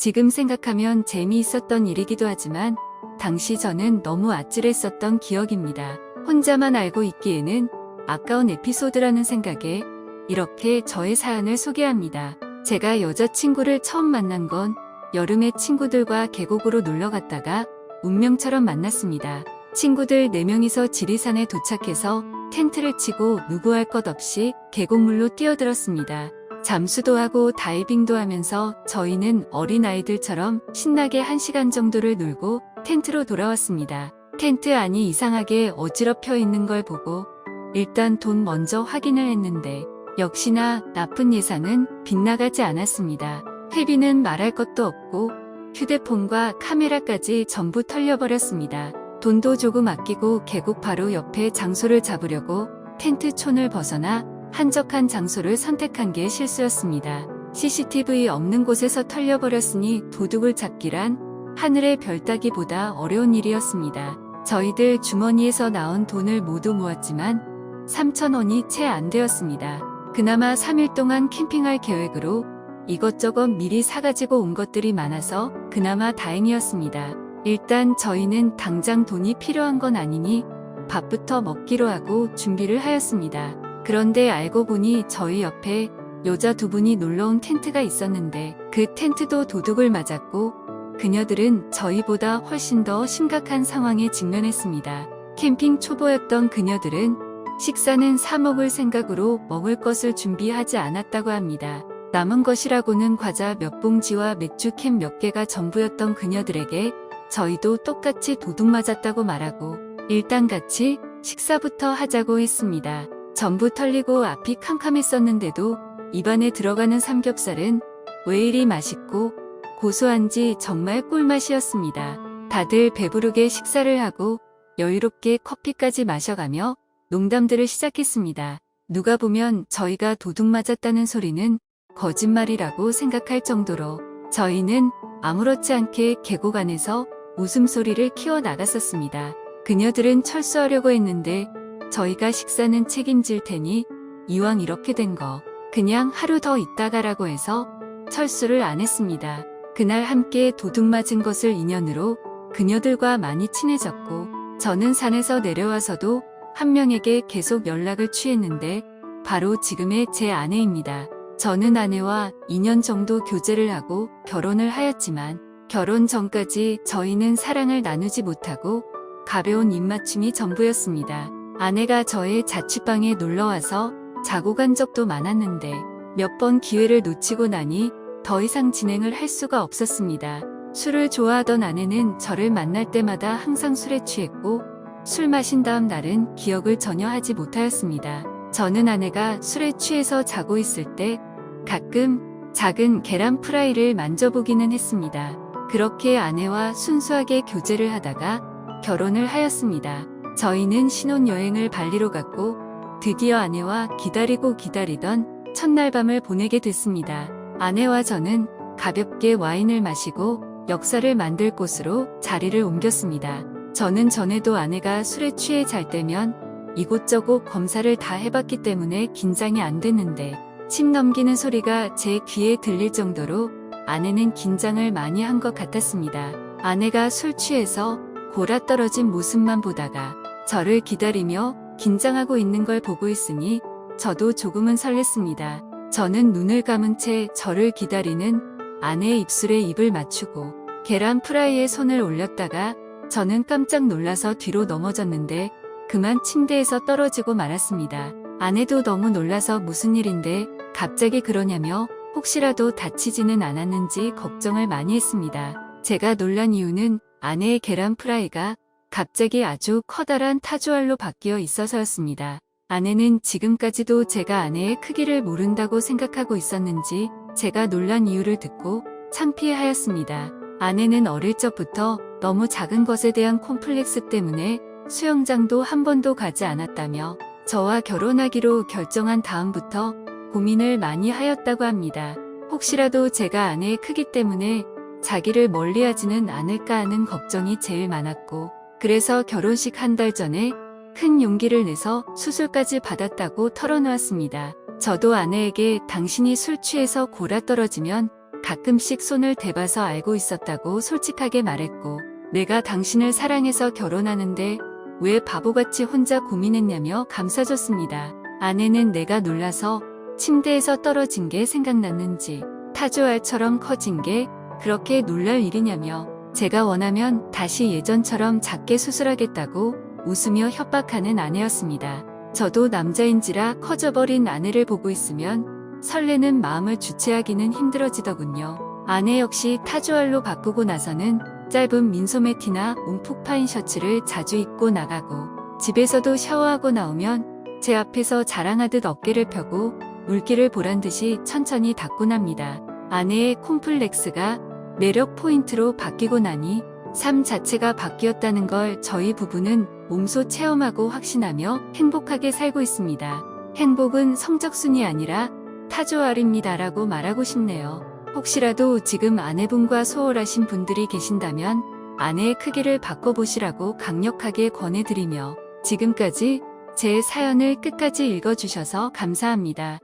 지금 생각하면 재미있었던 일이기도 하지만 당시 저는 너무 아찔했었던 기억입니다. 혼자만 알고 있기에는 아까운 에피소드라는 생각에 이렇게 저의 사연을 소개합니다. 제가 여자친구를 처음 만난 건 여름에 친구들과 계곡으로 놀러 갔다가 운명처럼 만났습니다. 친구들 4명이서 지리산에 도착해서 텐트를 치고 누구 할 것 없이 계곡물로 뛰어들었습니다. 잠수도 하고 다이빙도 하면서 저희는 어린아이들처럼 신나게 1시간 정도를 놀고 텐트로 돌아왔습니다. 텐트 안이 이상하게 어지럽혀 있는 걸 보고 일단 돈 먼저 확인을 했는데 역시나 나쁜 예상은 빗나가지 않았습니다. 회비는 말할 것도 없고 휴대폰과 카메라까지 전부 털려버렸습니다. 돈도 조금 아끼고 계곡 바로 옆에 장소를 잡으려고 텐트촌을 벗어나 한적한 장소를 선택한 게 실수였습니다. CCTV 없는 곳에서 털려버렸으니 도둑을 잡기란 하늘의 별 따기보다 어려운 일이었습니다. 저희들 주머니에서 나온 돈을 모두 모았지만 3,000원이 채 안 되었습니다. 그나마 3일 동안 캠핑할 계획으로 이것저것 미리 사가지고 온 것들이 많아서 그나마 다행이었습니다. 일단 저희는 당장 돈이 필요한 건 아니니 밥부터 먹기로 하고 준비를 하였습니다. 그런데 알고 보니 저희 옆에 여자 2분이 놀러온 텐트가 있었는데 그 텐트도 도둑을 맞았고 그녀들은 저희보다 훨씬 더 심각한 상황에 직면했습니다. 캠핑 초보였던 그녀들은 식사는 사 먹을 생각으로 먹을 것을 준비하지 않았다고 합니다. 남은 것이라고는 과자 몇 봉지와 맥주 캔 몇 개가 전부였던 그녀들에게 저희도 똑같이 도둑 맞았다고 말하고 일단 같이 식사부터 하자고 했습니다. 전부 털리고 앞이 캄캄했었는데도 입안에 들어가는 삼겹살은 왜 이리 맛있고 고소한지 정말 꿀맛이었습니다. 다들 배부르게 식사를 하고 여유롭게 커피까지 마셔가며 농담들을 시작했습니다. 누가 보면 저희가 도둑 맞았다는 소리는 거짓말이라고 생각할 정도로 저희는 아무렇지 않게 계곡 안에서 웃음소리를 키워나갔었습니다. 그녀들은 철수하려고 했는데 저희가 식사는 책임질 테니 이왕 이렇게 된 거 그냥 하루 더 있다가라고 해서 철수를 안 했습니다. 그날 함께 도둑 맞은 것을 인연으로 그녀들과 많이 친해졌고 저는 산에서 내려와서도 한 명에게 계속 연락을 취했는데 바로 지금의 제 아내입니다. 저는 아내와 2년 정도 교제를 하고 결혼을 하였지만 결혼 전까지 저희는 사랑을 나누지 못하고 가벼운 입맞춤이 전부였습니다. 아내가 저의 자취방에 놀러와서 자고 간 적도 많았는데 몇 번 기회를 놓치고 나니 더 이상 진행을 할 수가 없었습니다. 술을 좋아하던 아내는 저를 만날 때마다 항상 술에 취했고 술 마신 다음 날은 기억을 전혀 하지 못하였습니다. 저는 아내가 술에 취해서 자고 있을 때 가끔 작은 계란 프라이를 만져보기는 했습니다. 그렇게 아내와 순수하게 교제를 하다가 결혼을 하였습니다. 저희는 신혼여행을 발리로 갔고 드디어 아내와 기다리고 기다리던 첫날 밤을 보내게 됐습니다. 아내와 저는 가볍게 와인을 마시고 역사를 만들 곳으로 자리를 옮겼습니다. 저는 전에도 아내가 술에 취해 잘 때면 이곳저곳 검사를 다 해봤기 때문에 긴장이 안 됐는데 침 넘기는 소리가 제 귀에 들릴 정도로 아내는 긴장을 많이 한 것 같았습니다. 아내가 술 취해서 골아떨어진 모습만 보다가 저를 기다리며 긴장하고 있는 걸 보고 있으니 저도 조금은 설렜습니다. 저는 눈을 감은 채 저를 기다리는 아내의 입술에 입을 맞추고 계란 프라이에 손을 올렸다가 저는 깜짝 놀라서 뒤로 넘어졌는데 그만 침대에서 떨어지고 말았습니다. 아내도 너무 놀라서 무슨 일인데 갑자기 그러냐며 혹시라도 다치지는 않았는지 걱정을 많이 했습니다. 제가 놀란 이유는 아내의 계란 프라이가 갑자기 아주 커다란 타조알로 바뀌어 있어서였습니다. 아내는 지금까지도 제가 아내의 크기를 모른다고 생각하고 있었는지 제가 놀란 이유를 듣고 창피해하였습니다. 아내는 어릴 적부터 너무 작은 것에 대한 콤플렉스 때문에 수영장도 한 번도 가지 않았다며 저와 결혼하기로 결정한 다음부터 고민을 많이 하였다고 합니다. 혹시라도 제가 아내의 크기 때문에 자기를 멀리하지는 않을까 하는 걱정이 제일 많았고 그래서 결혼식 한 달 전에 큰 용기를 내서 수술까지 받았다고 털어놓았습니다. 저도 아내에게 당신이 술 취해서 골아떨어지면 가끔씩 손을 대봐서 알고 있었다고 솔직하게 말했고, 내가 당신을 사랑해서 결혼하는데 왜 바보같이 혼자 고민했냐며 감싸줬습니다. 아내는 내가 놀라서 침대에서 떨어진 게 생각났는지 타조알처럼 커진 게 그렇게 놀랄 일이냐며 제가 원하면 다시 예전처럼 작게 수술하겠다고 웃으며 협박하는 아내였습니다. 저도 남자인지라 커져버린 아내를 보고 있으면 설레는 마음을 주체하기는 힘들어지더군요. 아내 역시 타조알로 바꾸고 나서는 짧은 민소매 티나 움푹 파인 셔츠를 자주 입고 나가고, 집에서도 샤워하고 나오면 제 앞에서 자랑하듯 어깨를 펴고 물기를 보란 듯이 천천히 닦곤 합니다. 아내의 콤플렉스가 매력 포인트로 바뀌고 나니 삶 자체가 바뀌었다는 걸 저희 부부는 몸소 체험하고 확신하며 행복하게 살고 있습니다. 행복은 성적순이 아니라 타조알입니다라고 말하고 싶네요. 혹시라도 지금 아내분과 소홀하신 분들이 계신다면 아내의 크기를 바꿔보시라고 강력하게 권해드리며, 지금까지 제 사연을 끝까지 읽어주셔서 감사합니다.